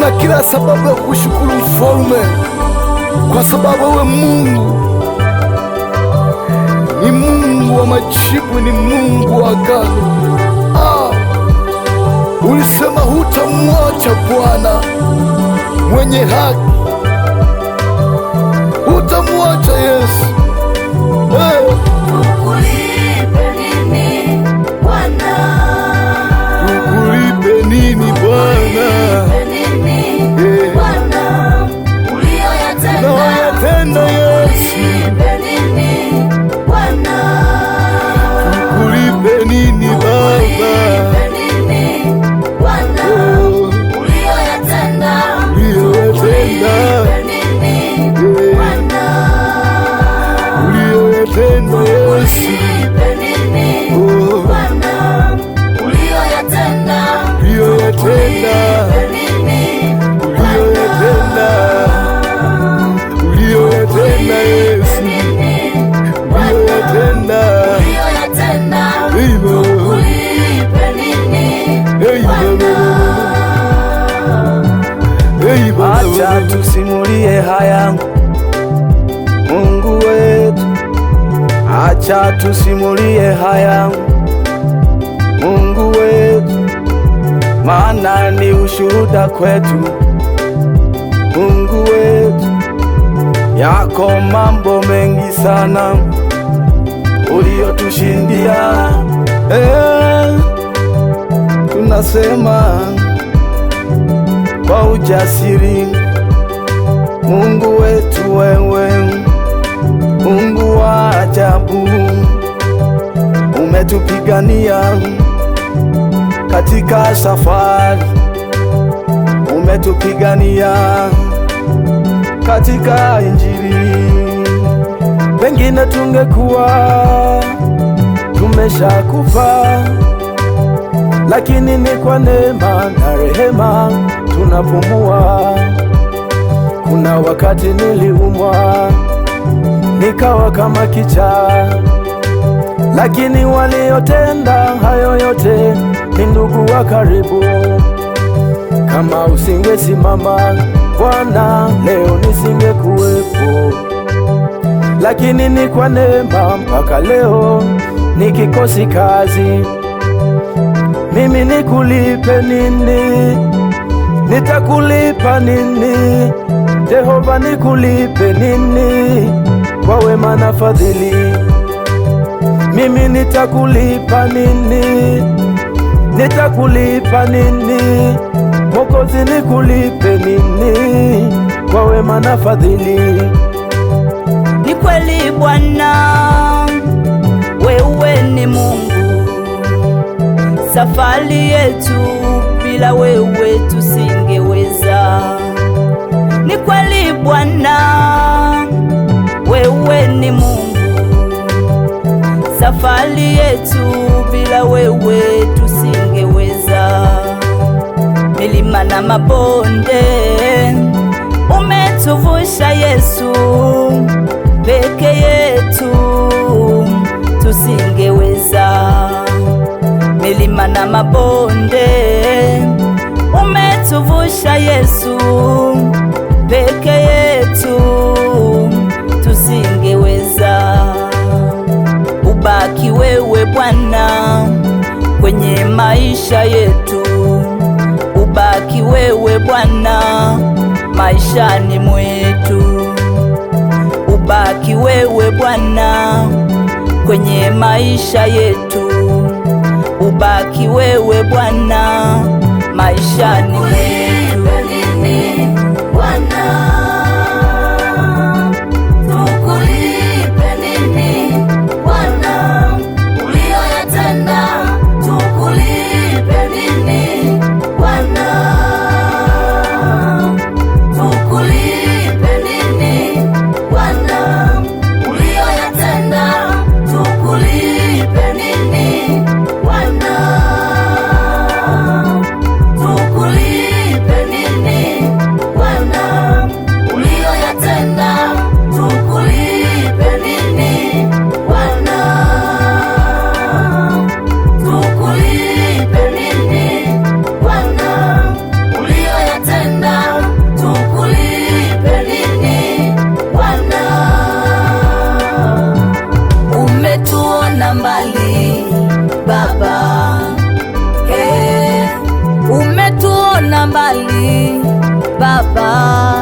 tuna kila sababu ya kushukuru Mfalme, kwa sababu wewe Mungu ni Mungu wa majibu, ni Mungu wa agano. Ulisema hutamwacha Bwana mwenye haki, hutamwacha Yesu. Tukulipe nini Bwana? Tukulipe nini Bwana? Uliyoyatenda Yesu. Tukulipe nini Baba? Acha tusimulie haya Mungu wetu, acha tusimulie haya Mungu wetu, maana ni ushuhuda kwetu. Mungu wetu, yako mambo mengi sana uliyotushindia. Tunasema kwa ujasiri, Mungu wetu wewe, Mungu wa ajabu, umetupigania katika safari, umetupigania katika Injili. Pengine tungekuwa tumeshakufa, lakini ni kwa neema na rehema tunapumua. Kuna wakati niliumwa nikawa kama kichaa, lakini waliotenda hayo yote ni ndugu wa karibu. Kama usingesimama Bwana, leo nisingekuwepo, lakini ni kwa neema mpaka leo nikikosi kazi. Mimi nikulipe nini? Nitakulipa nini? Jehova, nikulipe nini kwa wema na fadhili? Mimi nitakulipa nini? Nitakulipa nini? Mwokozi, nikulipe nini kwa wema na fadhili? Ni kweli Bwana, wewe ni Mungu. Safari yetu bila wewe tusingeweza. Ni kweli Bwana, wewe ni Mungu. Safari yetu bila wewe tusingeweza. Milima na mabonde umetuvusha Yesu, peke yetu tusingeweza. Milima na mabonde umetuvusha Yesu, peke yetu tusingeweza. Ubaki wewe Bwana kwenye maisha yetu, ubaki wewe Bwana maishani mwetu, ubaki wewe Bwana kwenye maisha yetu, ubaki wewe Bwana maishani mwetu. umetuona mbali Baba, umetuona mbali Baba.